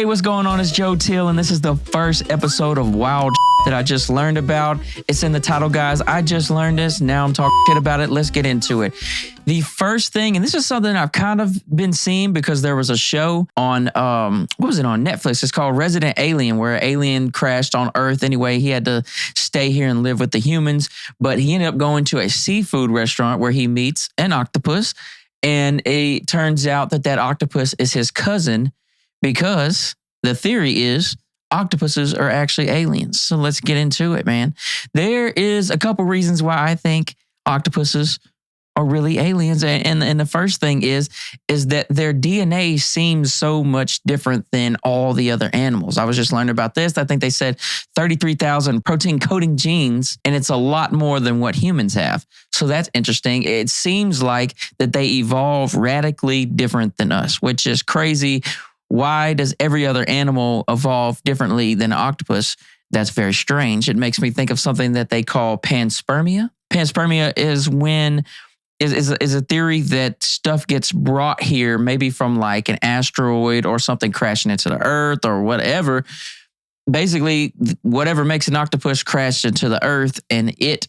Hey, what's going on? It's Joe Teel, and this is the first episode of Wild that I just learned about. It's in the title, guys. I just learned this. Now I'm talking shit about it. Let's get into it. The first thing, and this is something I've kind of been seeing because there was a show on, what was it, on Netflix? It's called Resident Alien, where an alien crashed on Earth. Anyway, he had to stay here and live with the humans, but he ended up going to a seafood restaurant where he meets an octopus, and it turns out that that octopus is his cousin, because the theory is octopuses are actually aliens. So let's get into it, man. There is a couple reasons why I think octopuses are really aliens. And the first thing is that their DNA seems so much different than all the other animals. I was just learning about this. I think they said 33,000 protein coding genes, and it's a lot more than what humans have. So that's interesting. It seems like that they evolve radically different than us, which is crazy. Why does every other animal evolve differently than an octopus? That's very strange. It makes me think of something that they call panspermia. Panspermia is when is a theory that stuff gets brought here, maybe from like an asteroid or something crashing into the earth or whatever. Basically, whatever makes an octopus crash into the earth, and it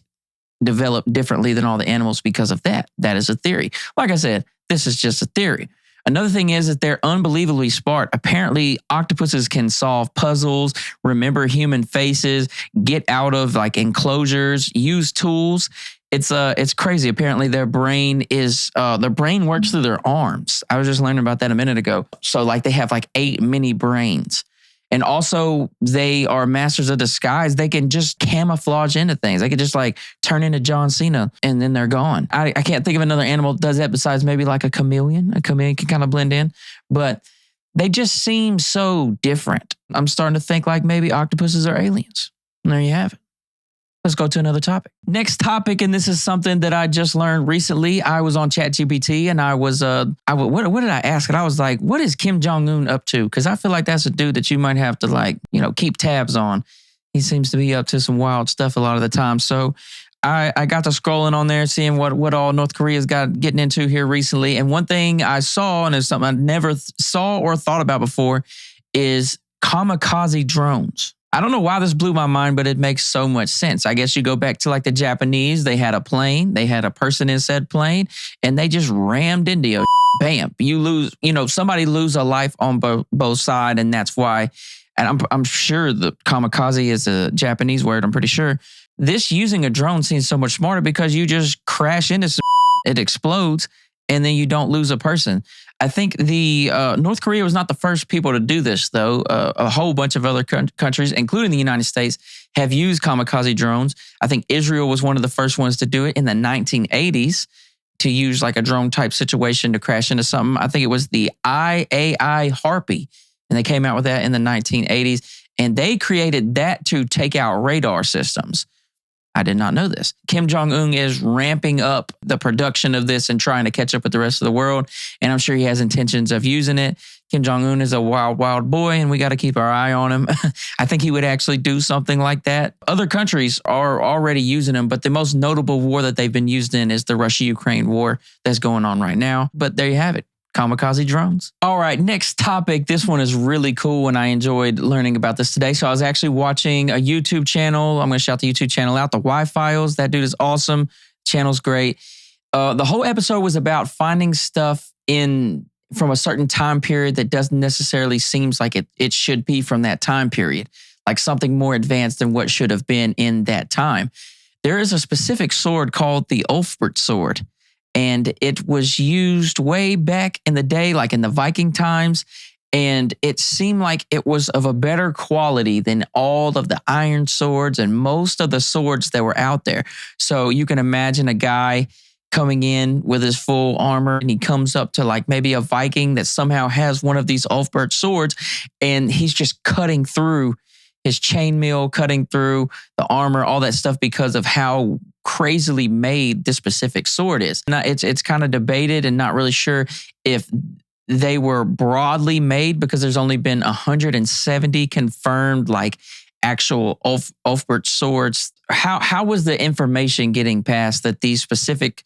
developed differently than all the animals because of that. That is a theory. Like I said, this is just a theory. Another thing is that they're unbelievably smart. Apparently, octopuses can solve puzzles, remember human faces, get out of like enclosures, use tools. It's crazy. Apparently, their brain works through their arms. I was just learning about that a minute ago. So like they have like 8 mini brains. And also, they are masters of disguise. They can just camouflage into things. They can just like turn into John Cena and then they're gone. I can't think of another animal that does that besides maybe like a chameleon. A chameleon can kind of blend in, but they just seem so different. I'm starting to think like maybe octopuses are aliens. And there you have it. Let's go to another topic. Next topic, and this is something that I just learned recently. I was on ChatGPT and I was, what did I ask it? I was like, what is Kim Jong-un up to? Because I feel like that's a dude that you might have to like, keep tabs on. He seems to be up to some wild stuff a lot of the time. So I got to scrolling on there, seeing what all North Korea's getting into here recently. And one thing I saw, and it's something I never saw or thought about before, is kamikaze drones. I don't know why this blew my mind, but it makes so much sense. I guess you go back to like the Japanese. They had a plane. They had a person in said plane, and they just rammed into you. Bam. You lose, somebody lose a life on both sides, and that's why. And I'm sure the kamikaze is a Japanese word. I'm pretty sure. This using a drone seems so much smarter because you just crash into some, it explodes, and then you don't lose a person. I think the North Korea was not the first people to do this, though. A whole bunch of other countries, including the United States, have used kamikaze drones. I think Israel was one of the first ones to do it in the 1980s, to use like a drone type situation to crash into something. I think it was the IAI Harpy, and they came out with that in the 1980s, and they created that to take out radar systems. I did not know this. Kim Jong-un is ramping up the production of this and trying to catch up with the rest of the world. And I'm sure he has intentions of using it. Kim Jong-un is a wild, wild boy, and we got to keep our eye on him. I think he would actually do something like that. Other countries are already using him, but the most notable war that they've been used in is the Russia-Ukraine war that's going on right now. But there you have it. Kamikaze drones. All right, next topic. This one is really cool, and I enjoyed learning about this today. So I was actually watching a YouTube channel. I'm going to shout the YouTube channel out, the Y-Files. That dude is awesome. Channel's great. The whole episode was about finding stuff from a certain time period that doesn't necessarily seems like it should be from that time period, like something more advanced than what should have been in that time. There is a specific sword called the Ulfberht sword. And it was used way back in the day, like in the Viking times. And it seemed like it was of a better quality than all of the iron swords and most of the swords that were out there. So you can imagine a guy coming in with his full armor, and he comes up to like maybe a Viking that somehow has one of these Ulfberht swords, and he's just cutting through his chainmail, cutting through the armor, all that stuff because of how crazily made this specific sword is. Now, it's kind of debated and not really sure if they were broadly made, because there's only been 170 confirmed like actual Ulfberht swords. How was the information getting passed that these specific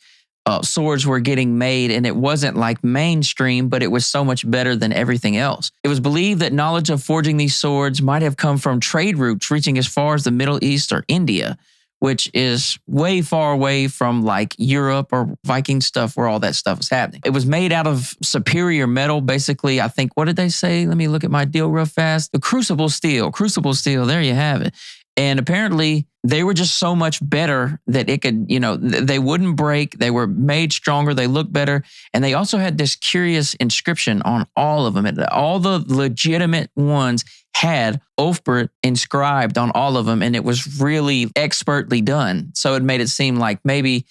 swords were getting made, and it wasn't like mainstream, but it was so much better than everything else. It was believed that knowledge of forging these swords might have come from trade routes reaching as far as the Middle East or India, which is way far away from like Europe or Viking stuff where all that stuff is happening. It was made out of superior metal, basically. I think, what did they say? Let me look at my deal real fast. The crucible steel, there you have it. And apparently they were just so much better that it could, they wouldn't break. They were made stronger. They looked better. And they also had this curious inscription on all of them. And all the legitimate ones had Ulfberht inscribed on all of them. And it was really expertly done. So it made it seem like maybe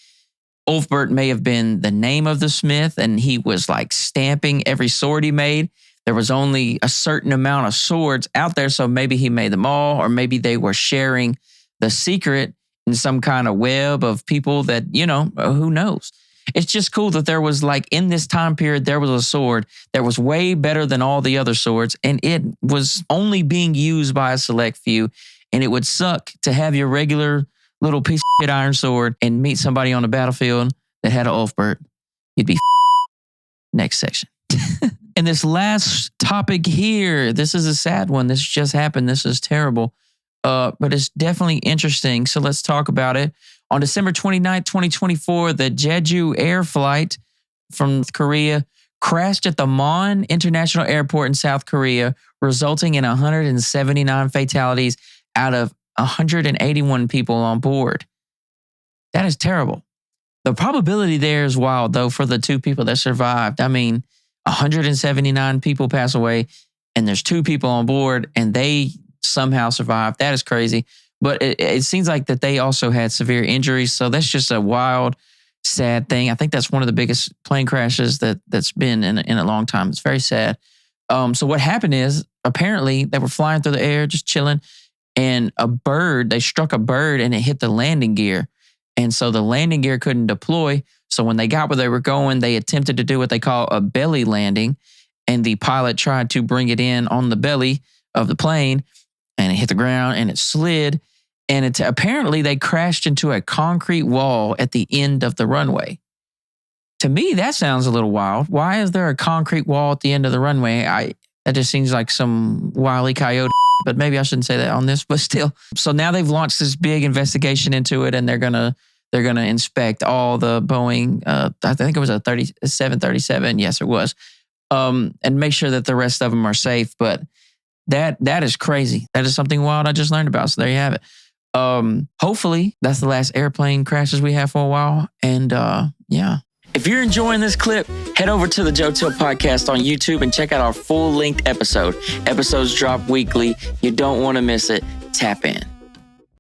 Ulfberht may have been the name of the smith, and he was like stamping every sword he made. There was only a certain amount of swords out there, so maybe he made them all, or maybe they were sharing the secret in some kind of web of people that, who knows? It's just cool that there was like in this time period, there was a sword that was way better than all the other swords, and it was only being used by a select few. And it would suck to have your regular little piece of shit iron sword and meet somebody on the battlefield that had an Ulfberht. You'd be next section. And this last topic here, this is a sad one. This just happened. This is terrible, but it's definitely interesting. So let's talk about it. On December 29th, 2024, the Jeju Air flight from Korea crashed at the Mon International Airport in South Korea, resulting in 179 fatalities out of 181 people on board. That is terrible. The probability there is wild, though, for the 2 people that survived. I mean, 179 people pass away, and there's 2 people on board, and they somehow survived. That is crazy. But it seems like that they also had severe injuries. So that's just a wild, sad thing. I think that's one of the biggest plane crashes that's been in a long time. It's very sad. So what happened is, apparently, they were flying through the air, just chilling, and they struck a bird, and it hit the landing gear. And so the landing gear couldn't deploy. So when they got where they were going, they attempted to do what they call a belly landing. And the pilot tried to bring it in on the belly of the plane, and it hit the ground and it slid. And apparently they crashed into a concrete wall at the end of the runway. To me, that sounds a little wild. Why is there a concrete wall at the end of the runway? That just seems like some Wile E. Coyote, but maybe I shouldn't say that on this, but still. So now they've launched this big investigation into it, and they're gonna inspect all the Boeing, I think it was a 737. Yes, it was. And make sure that the rest of them are safe. But that is crazy. That is something wild I just learned about. So there you have it. Hopefully that's the last airplane crashes we have for a while. And yeah. If you're enjoying this clip, head over to the Joe Teel podcast on YouTube and check out our full-length episode. Episodes drop weekly. You don't want to miss it. Tap in.